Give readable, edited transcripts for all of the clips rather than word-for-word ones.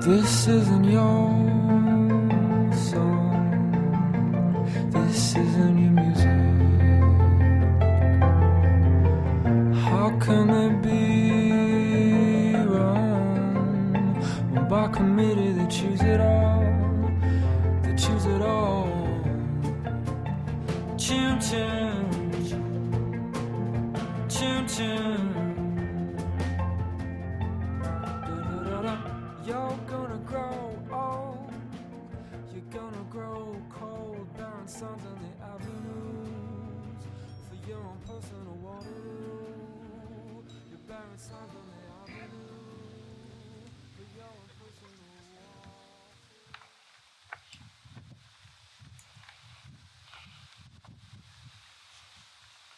This isn't your song, this isn't your music. How can they be wrong when by committee they choose it all, they choose it all. Chim chim, chim chim. You're gonna grow old, you're gonna grow cold, barren sons on the avenues for your own personal Waterloo. Your barren sons on the avenue for your own personal Waterloo.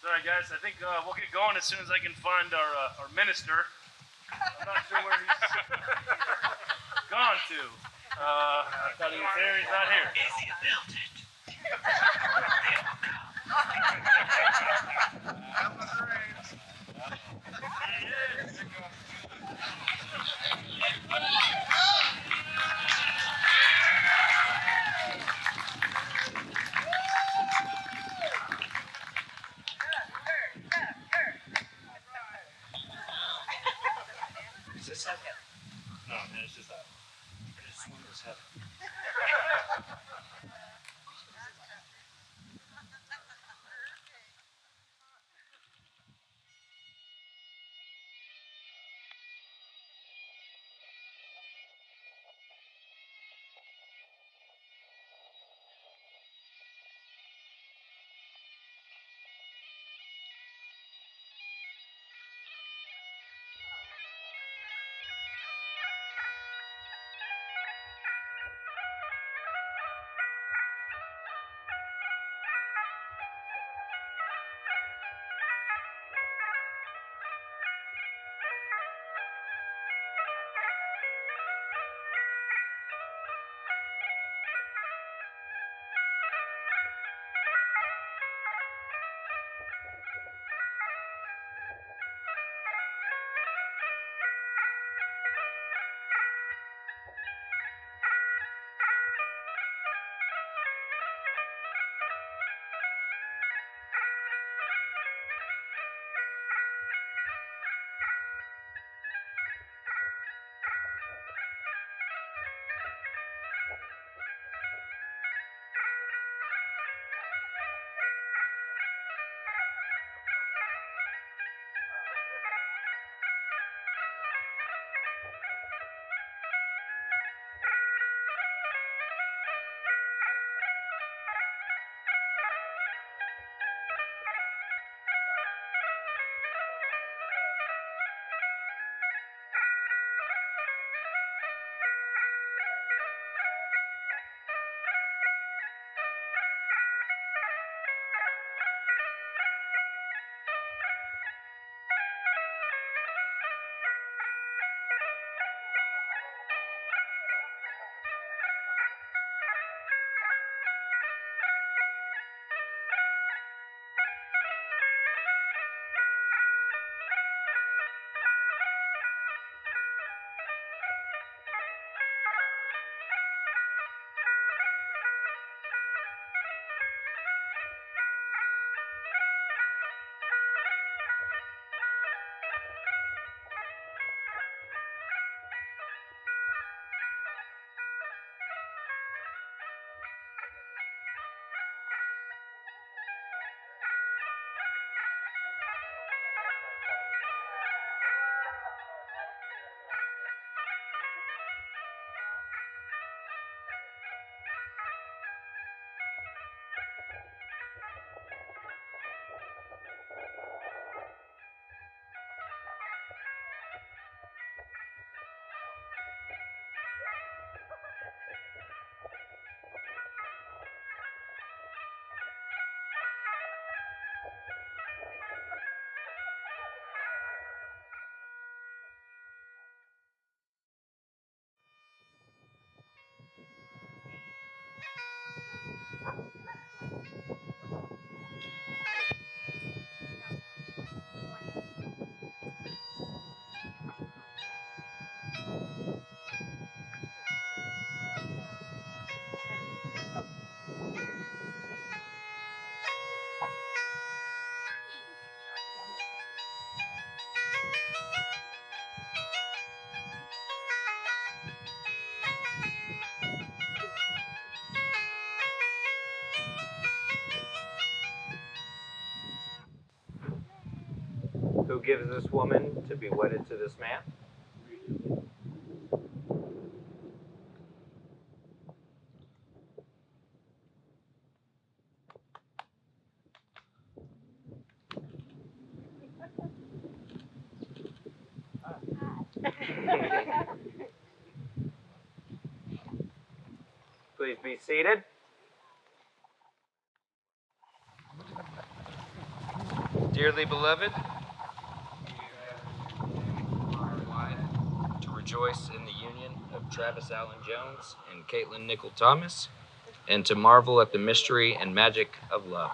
Sorry guys, I think we'll get going as soon as I can find our minister. I'm not sure where he's gone to. I thought he was here, he's not here. Is he melted? Is this heaven? No, man, it's just that. I just want this heaven. gives this woman to be wedded to this man? Please be seated. Dearly beloved, to rejoice in the union of Travis Allen Jones and Caitlin Nicol-Thomas, and to marvel at the mystery and magic of love.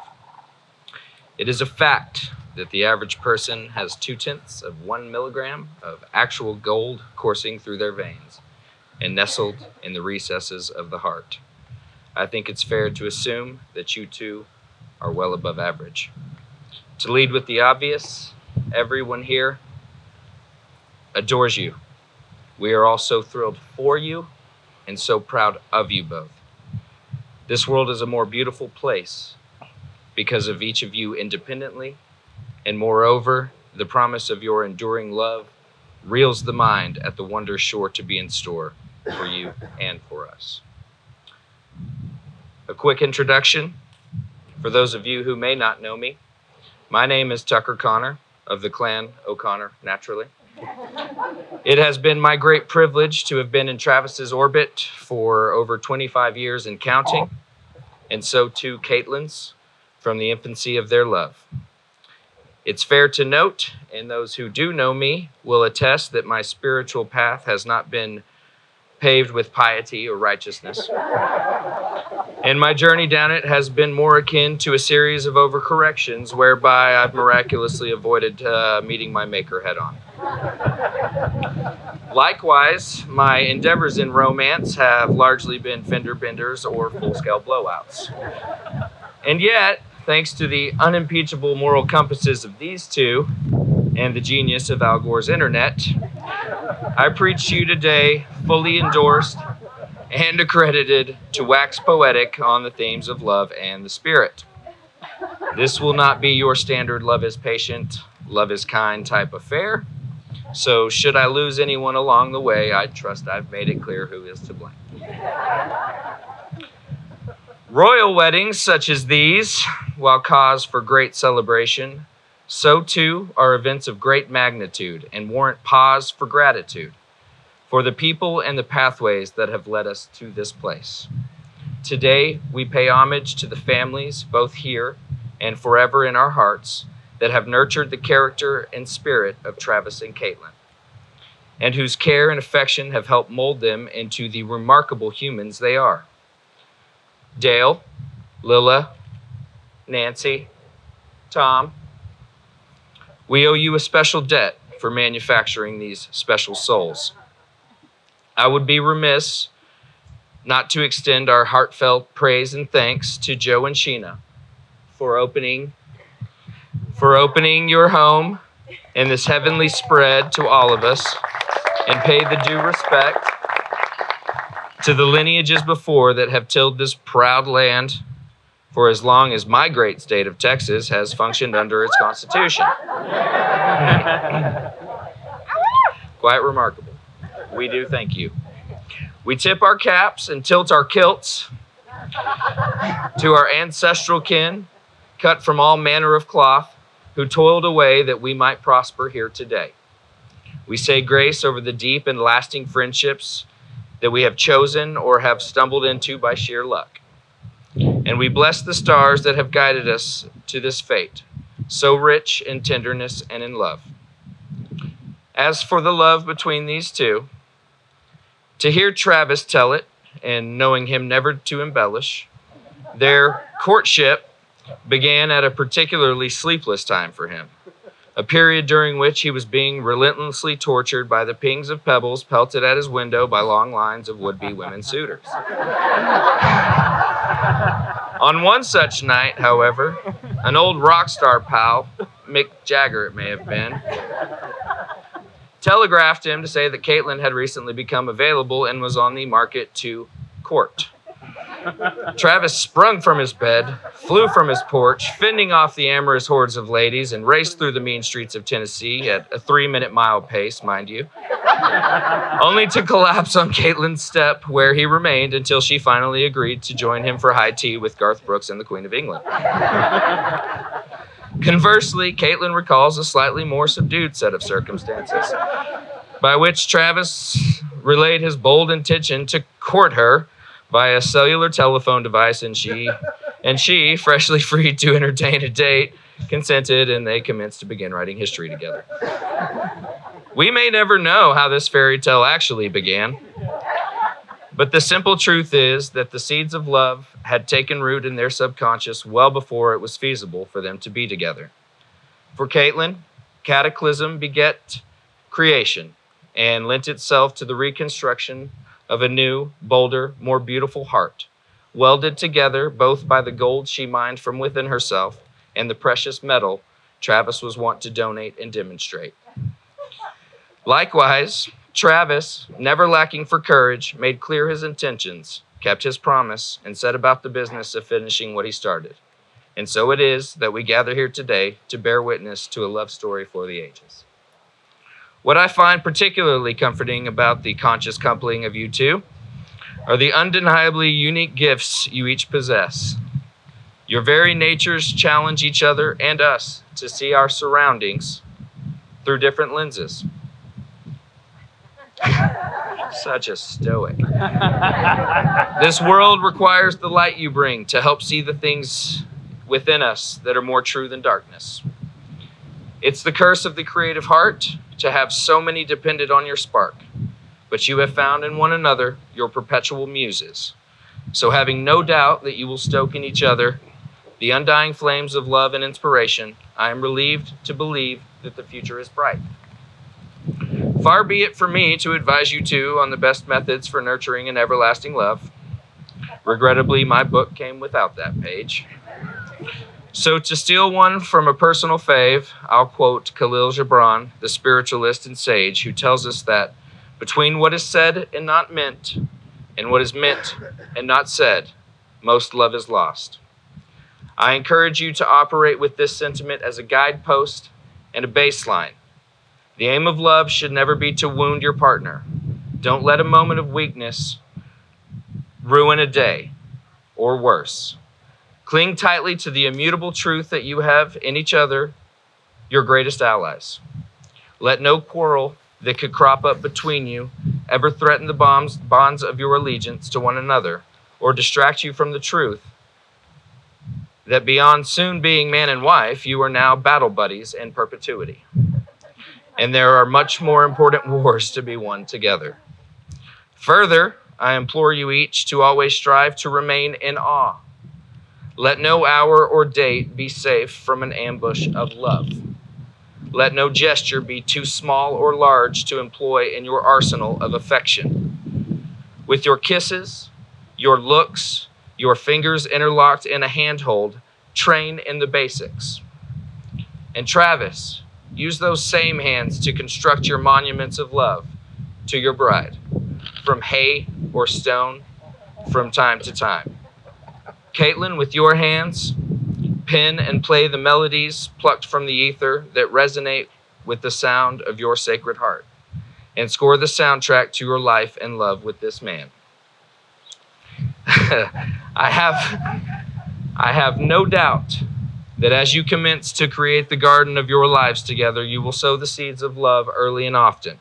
It is a fact that the average person has 0.2 of 1 milligram of actual gold coursing through their veins and nestled in the recesses of the heart. I think it's fair to assume that you two are well above average. To lead with the obvious, everyone here adores you. We are all so thrilled for you and so proud of you both. This world is a more beautiful place because of each of you independently, and moreover, the promise of your enduring love reels the mind at the wonders sure to be in store for you and for us. A quick introduction for those of you who may not know me. My name is Tucker Connor of the clan O'Connor, naturally. It has been my great privilege to have been in Travis's orbit for over 25 years and counting, and so too Caitlin's, from the infancy of their love. It's fair to note, and those who do know me will attest, that my spiritual path has not been paved with piety or righteousness. And my journey down it has been more akin to a series of overcorrections whereby I've miraculously avoided meeting my maker head on. Likewise, my endeavors in romance have largely been fender benders or full-scale blowouts. And yet, thanks to the unimpeachable moral compasses of these two and the genius of Al Gore's internet, I preach to you today fully endorsed and accredited to wax poetic on the themes of love and the spirit. This will not be your standard love is patient, love is kind type affair. So should I lose anyone along the way, I trust I've made it clear who is to blame. Royal weddings such as these, while cause for great celebration, so too are events of great magnitude and warrant pause for gratitude for the people and the pathways that have led us to this place. Today, we pay homage to the families, both here and forever in our hearts, that have nurtured the character and spirit of Travis and Caitlin, and whose care and affection have helped mold them into the remarkable humans they are. Dale, Lilla, Nancy, Tom, we owe you a special debt for manufacturing these special souls. I would be remiss not to extend our heartfelt praise and thanks to Joe and Sheena for opening your home in this heavenly spread to all of us, and pay the due respect to the lineages before that have tilled this proud land for as long as my great state of Texas has functioned under its constitution. Quite remarkable. We do thank you. We tip our caps and tilt our kilts to our ancestral kin, cut from all manner of cloth, who toiled away that we might prosper here today. We say grace over the deep and lasting friendships that we have chosen or have stumbled into by sheer luck. And we bless the stars that have guided us to this fate, so rich in tenderness and in love. As for the love between these two, to hear Travis tell it, and knowing him never to embellish, their courtship began at a particularly sleepless time for him, a period during which he was being relentlessly tortured by the pings of pebbles pelted at his window by long lines of would-be women suitors. On one such night, however, an old rock star pal, Mick Jagger it may have been, telegraphed him to say that Caitlin had recently become available and was on the market to court. Travis sprung from his bed, flew from his porch, fending off the amorous hordes of ladies, and raced through the mean streets of Tennessee at a 3-minute mile pace, mind you, only to collapse on Caitlin's step, where he remained until she finally agreed to join him for high tea with Garth Brooks and the Queen of England. Conversely, Caitlin recalls a slightly more subdued set of circumstances, by which Travis relayed his bold intention to court her via cellular telephone device, and she, freshly freed to entertain a date, consented, and they commenced to begin writing history together. We may never know how this fairy tale actually began, but the simple truth is that the seeds of love had taken root in their subconscious well before it was feasible for them to be together. For Caitlin, cataclysm beget creation and lent itself to the reconstruction of a new, bolder, more beautiful heart, welded together both by the gold she mined from within herself and the precious metal Travis was wont to donate and demonstrate. Likewise, Travis, never lacking for courage, made clear his intentions, kept his promise, and set about the business of finishing what he started. And so it is that we gather here today to bear witness to a love story for the ages. What I find particularly comforting about the conscious coupling of you two are the undeniably unique gifts you each possess. Your very natures challenge each other and us to see our surroundings through different lenses. Such a stoic. This world requires the light you bring to help see the things within us that are more true than darkness. It's the curse of the creative heart to have so many dependent on your spark, but you have found in one another your perpetual muses. So having no doubt that you will stoke in each other the undying flames of love and inspiration, I am relieved to believe that the future is bright. Far be it for me to advise you two on the best methods for nurturing an everlasting love. Regrettably, my book came without that page. So to steal one from a personal fave, I'll quote Khalil Gibran, the spiritualist and sage, who tells us that between what is said and not meant, and what is meant and not said, most love is lost. I encourage you to operate with this sentiment as a guidepost and a baseline. The aim of love should never be to wound your partner. Don't let a moment of weakness ruin a day, or worse. Cling tightly to the immutable truth that you have in each other, your greatest allies. Let no quarrel that could crop up between you ever threaten the bonds of your allegiance to one another, or distract you from the truth that beyond soon being man and wife, you are now battle buddies in perpetuity. And there are much more important wars to be won together. Further, I implore you each to always strive to remain in awe. Let no hour or date be safe from an ambush of love. Let no gesture be too small or large to employ in your arsenal of affection. With your kisses, your looks, your fingers interlocked in a handhold, train in the basics. And Travis, use those same hands to construct your monuments of love to your bride, from hay or stone, from time to time. Caitlin, with your hands, pen and play the melodies plucked from the ether that resonate with the sound of your sacred heart, and score the soundtrack to your life and love with this man. I have no doubt that as you commence to create the garden of your lives together, you will sow the seeds of love early and often.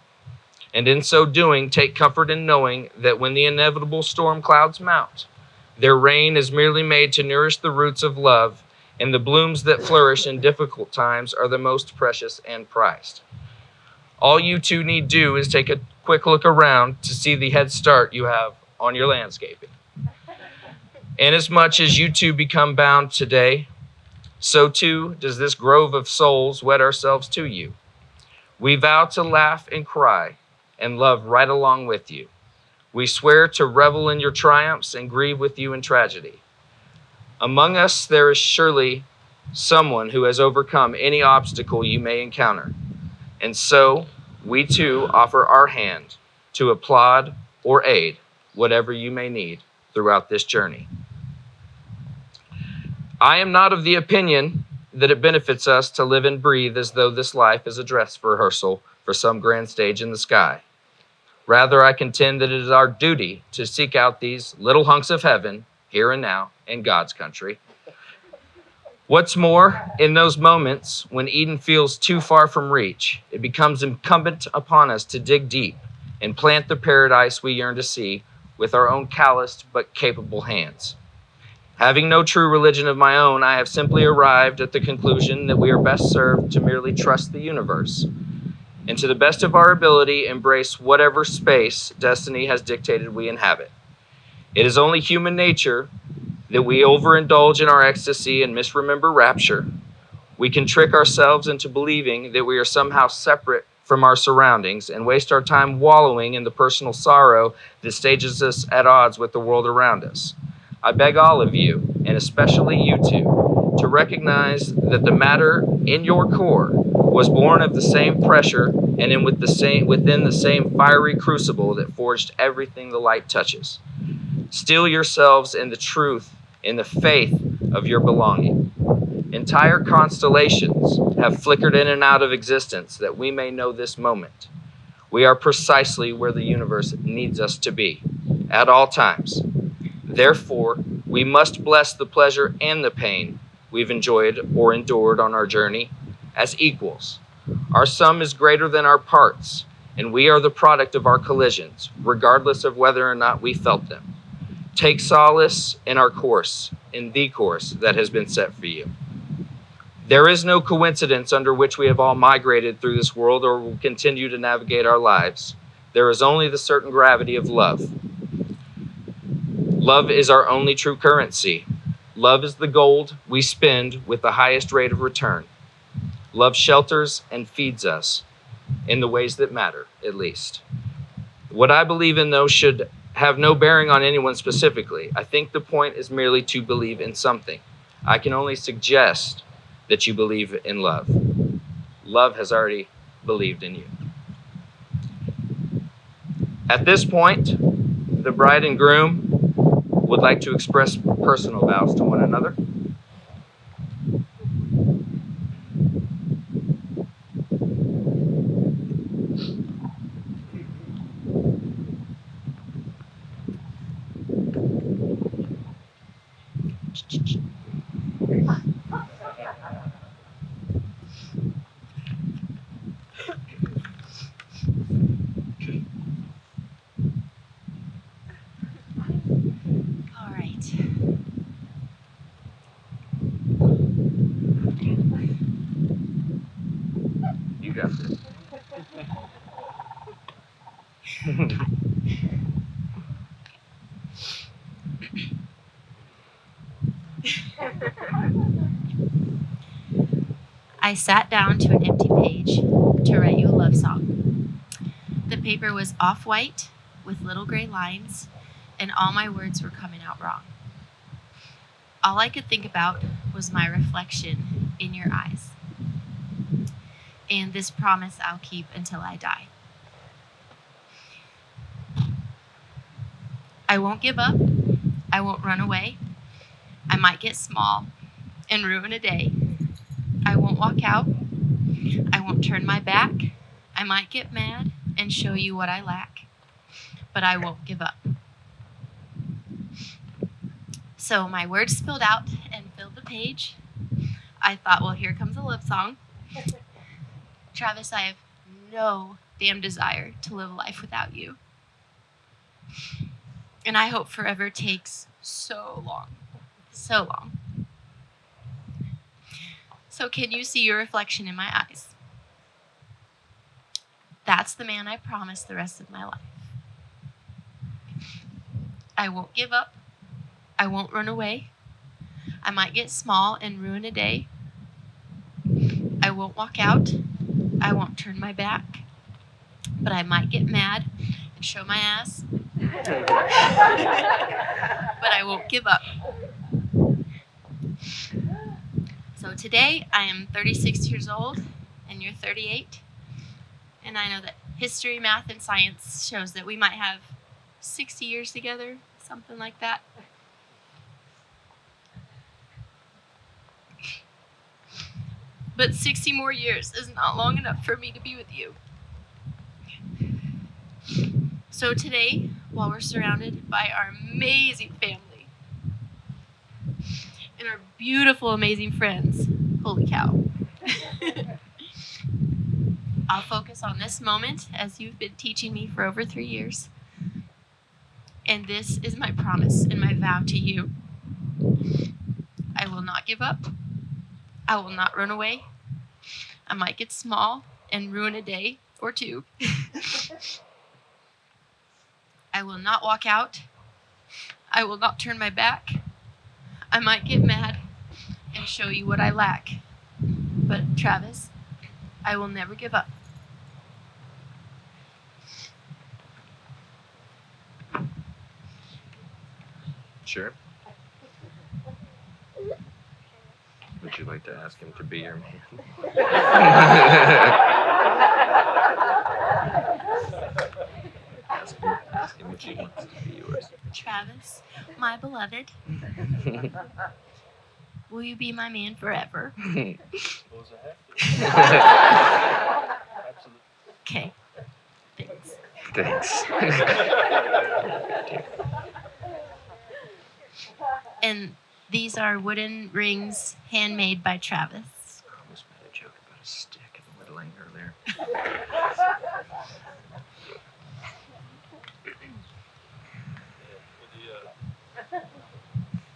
And in so doing, take comfort in knowing that when the inevitable storm clouds mount, their rain is merely made to nourish the roots of love, and the blooms that flourish in difficult times are the most precious and prized. All you two need do is take a quick look around to see the head start you have on your landscaping. Inasmuch as you two become bound today, so too does this grove of souls wed ourselves to you. We vow to laugh and cry and love right along with you. We swear to revel in your triumphs and grieve with you in tragedy. Among us, there is surely someone who has overcome any obstacle you may encounter. And so, we too offer our hand to applaud or aid whatever you may need throughout this journey. I am not of the opinion that it benefits us to live and breathe as though this life is a dress rehearsal for some grand stage in the sky. Rather, I contend that it is our duty to seek out these little hunks of heaven, here and now, in God's country. What's more, in those moments when Eden feels too far from reach, it becomes incumbent upon us to dig deep and plant the paradise we yearn to see with our own calloused but capable hands. Having no true religion of my own, I have simply arrived at the conclusion that we are best served to merely trust the universe, and to the best of our ability, embrace whatever space destiny has dictated we inhabit. It is only human nature that we overindulge in our ecstasy and misremember rapture. We can trick ourselves into believing that we are somehow separate from our surroundings and waste our time wallowing in the personal sorrow that stages us at odds with the world around us. I beg all of you, and especially you two, to recognize that the matter in your core was born of the same pressure and within the same fiery crucible that forged everything the light touches. Steel yourselves in the truth, in the faith of your belonging. Entire constellations have flickered in and out of existence that we may know this moment. We are precisely where the universe needs us to be, at all times. Therefore, we must bless the pleasure and the pain we've enjoyed or endured on our journey as equals. Our sum is greater than our parts, and we are the product of our collisions, regardless of whether or not we felt them. Take solace in our course, in the course that has been set for you. There is no coincidence under which we have all migrated through this world or will continue to navigate our lives. There is only the certain gravity of love. Love is our only true currency. Love is the gold we spend with the highest rate of return. Love shelters and feeds us in the ways that matter, at least. What I believe in, though, should have no bearing on anyone specifically. I think the point is merely to believe in something. I can only suggest that you believe in love. Love has already believed in you. At this point, the bride and groom would like to express personal vows to one another. All right. You got this. I sat down to an empty page to write you a love song. The paper was off-white with little gray lines, and all my words were coming out wrong. All I could think about was my reflection in your eyes, and this promise I'll keep until I die. I won't give up. I won't run away. I might get small and ruin a day. I won't walk out. I won't turn my back. I might get mad and show you what I lack, but I won't give up. So my words spilled out and filled the page. I thought, well, here comes a love song. Travis, I have no damn desire to live life without you. And I hope forever takes so long. So long. So can you see your reflection in my eyes? That's the man I promised the rest of my life. I won't give up. I won't run away. I might get small and ruin a day. I won't walk out. I won't turn my back. But I might get mad and show my ass. But I won't give up. So today I am 36 years old and you're 38. And I know that history, math, and science shows that we might have 60 years together, something like that. But 60 more years is not long enough for me to be with you. So today, while we're surrounded by our amazing family and our beautiful, amazing friends, holy cow, I'll focus on this moment as you've been teaching me for over 3 years. And this is my promise and my vow to you. I will not give up. I will not run away. I might get small and ruin a day or two. I will not walk out. I will not turn my back. I might get mad and show you what I lack. But Travis, I will never give up. Sure. Would you like to ask him to be your man? ask him if he wants to be yours. Travis, my beloved, will you be my man forever? Suppose I have to. Absolutely. Okay. Thanks. Thanks. And these are wooden rings handmade by Travis. I almost made a joke about a stick in the wood lane earlier.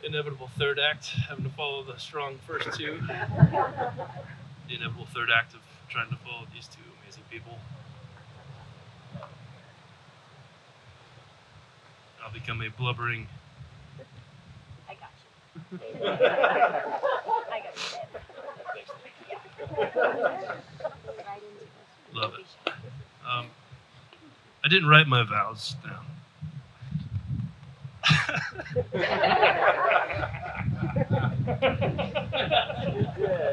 The inevitable third act, having to follow the strong first two. The inevitable third act of trying to follow these two amazing people. I'll become a blubbering. I got you. I got you. Love it. I didn't write my vows down.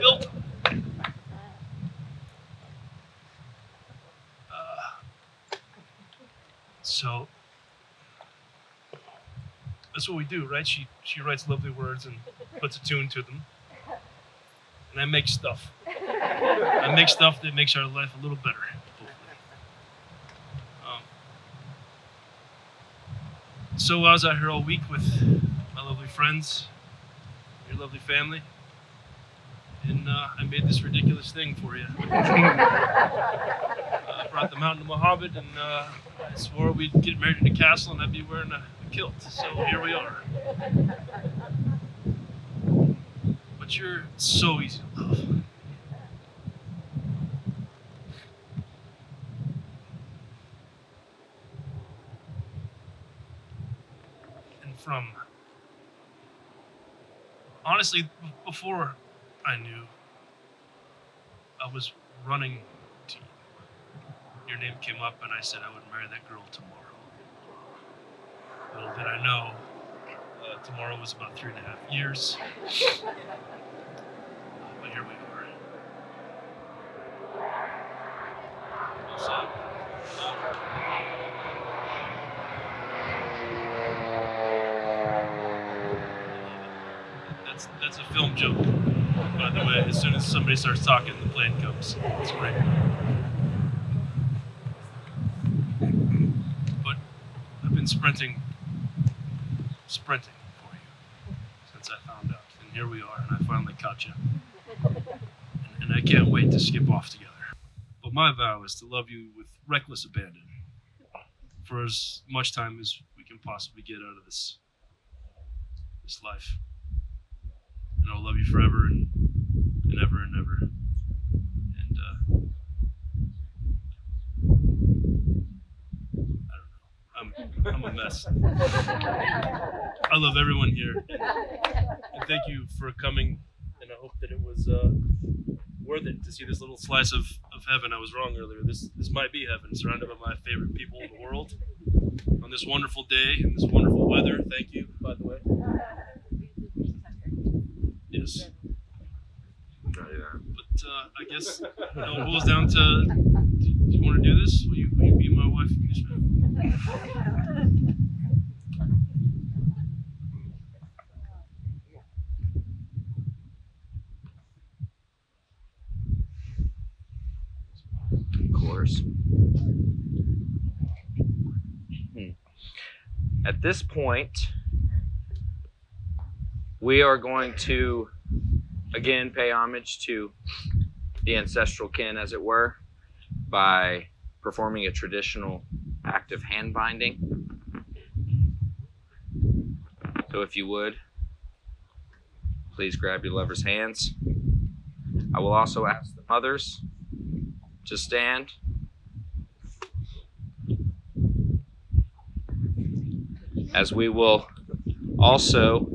Built. So that's what we do, right? She writes lovely words and puts a tune to them, and I make stuff. I make stuff that makes our life a little better. So I was out here all week with my lovely friends, your lovely family, and I made this ridiculous thing for you. I brought them out to Mohammed, and I swore we'd get married in a castle and I'd be wearing a kilt. So here we are. But you're so easy to love. From honestly, before I knew, I was running to you. Your name came up, and I said I would marry that girl tomorrow. Little did I know, tomorrow was about 3.5 years. But here we are. So, that's a film joke, by the way. As soon as somebody starts talking, the plane comes. It's great. But I've been sprinting for you since I found out. And here we are, and I finally caught you. And I can't wait to skip off together. But my vow is to love you with reckless abandon for as much time as we can possibly get out of this life. And I'll love you forever and ever and ever. And I don't know. I'm a mess. I love everyone here. And thank you for coming. And I hope that it was worth it to see this little slice of heaven. I was wrong earlier. This might be heaven, surrounded by my favorite people in the world. On this wonderful day and this wonderful weather. Thank you, by the way. Yes. But I guess it all boils down to, do you want to do this? Will you be my wife? lovers. At this point, we are going to again pay homage to the ancestral kin, as it were, by performing a traditional act of hand binding. So if you would, please grab your lover's hands. I will also ask the mothers to stand. As we will also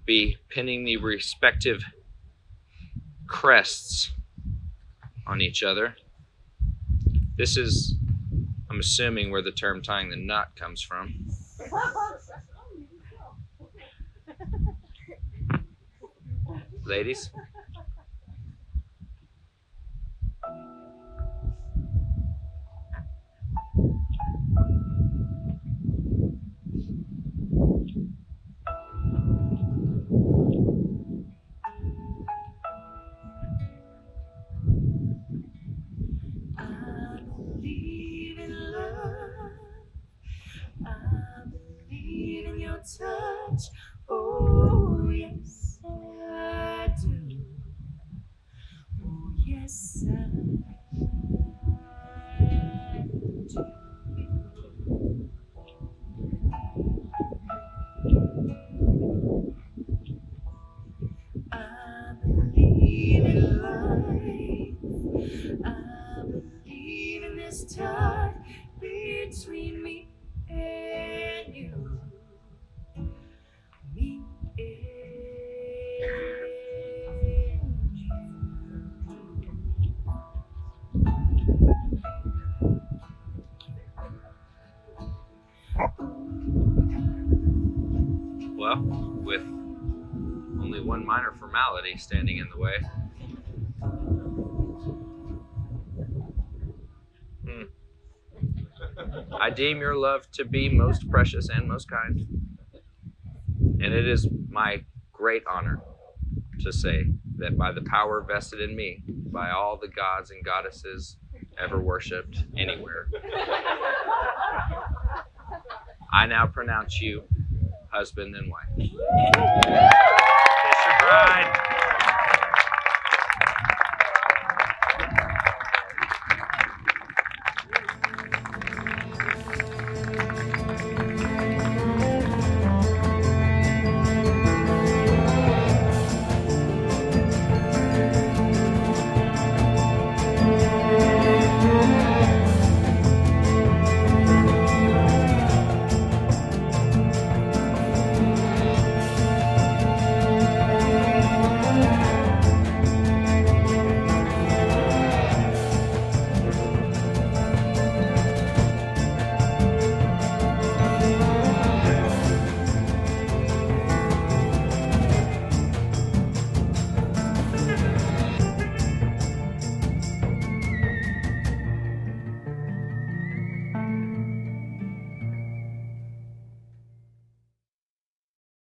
be pinning the respective crests on each other. This is, I'm assuming, where the term tying the knot comes from. Ladies? I believe in love. I believe in your touch. Oh, yes, I do. Oh, yes, I do. I believe in life. I believe in this tie between me and you. Me and Well, with only one minor formality standing in the way. I deem your love to be most precious and most kind. And it is my great honor to say that by the power vested in me by all the gods and goddesses ever worshipped anywhere, I now pronounce you husband and wife. Kiss your bride.